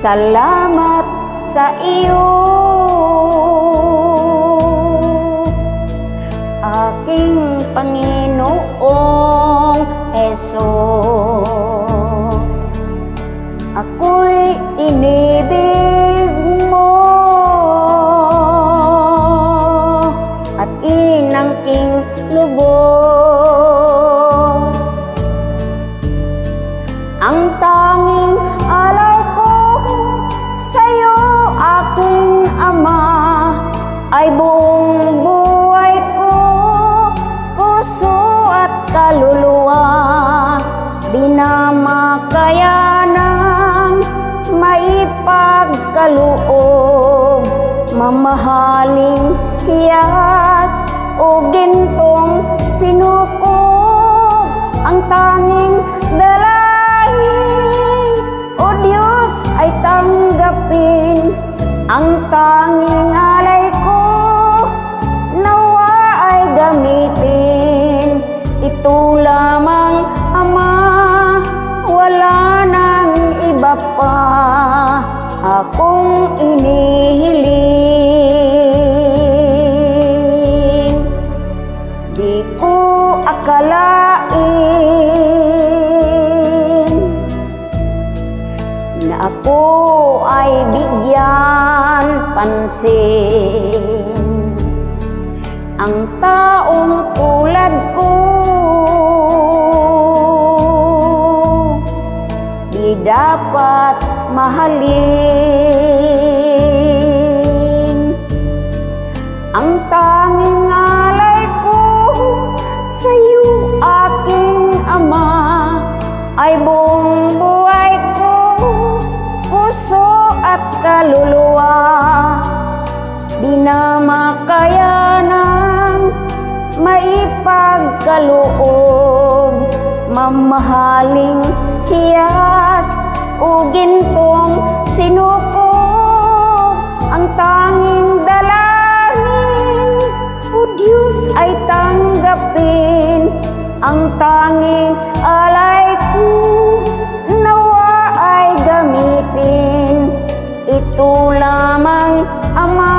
Salamat sa iyo, aking Panginoong Hesus. Ako'y inibig mo at inangking lubos. Ang tanging alay ko sa'yo, aking Ama, ay buong buhay ko, puso at kaluluwa. Di na makayanang maipagkaloob, mamahaling hiyas o gintong sinukob. Ang tanging dalangin, O Diyos, ay tanggapin. Ang tanging alay ko, nawa ay gamitin. Ito lamang, Ama, wala nang iba pa akong inihiling. Di ko akalain na ako ay bigyan pansin. Ang taong tulad ko, di dapat mahalin. Ang tanging alay ko sa'yo, aking Ama, ay buong buhay ko, puso at kaluluwa. Di na makayanang maipagkaloob, mamahaling hiyas o gintong sinukob. Ang tanging dalangin, O Diyos, ay tanggapin. Ang tanging alay ko, nawa ay gamitin. Ito lamang, Ama,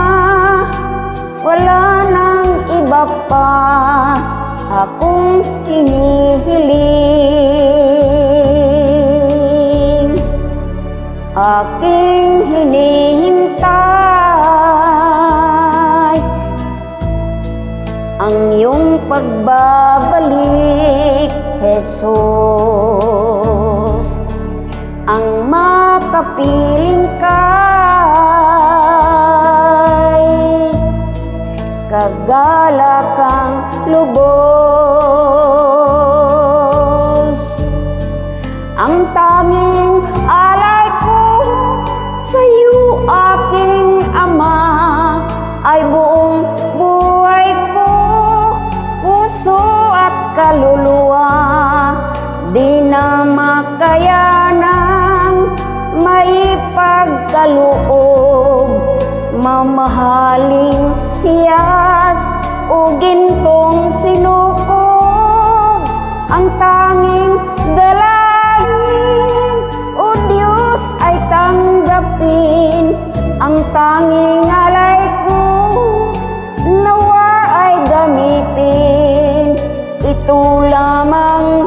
wala nang iba pa akong hinihiling. Aking hinihintay ang iyong pagbabalik, Jesus. Ang makapiling kay kagalakang lubos. Ang tanging alay ko sa'yo, aking Ama, ay buong buhay ko, puso at kaluluwa. Di na makayanang maipagkaloob, mamahaling hiyas o gintong sinukob. Ang tanging dalangin, O Diyos, ay tanggapin. Ang tanging alay ko, nawa ay gamitin. Ito lamang,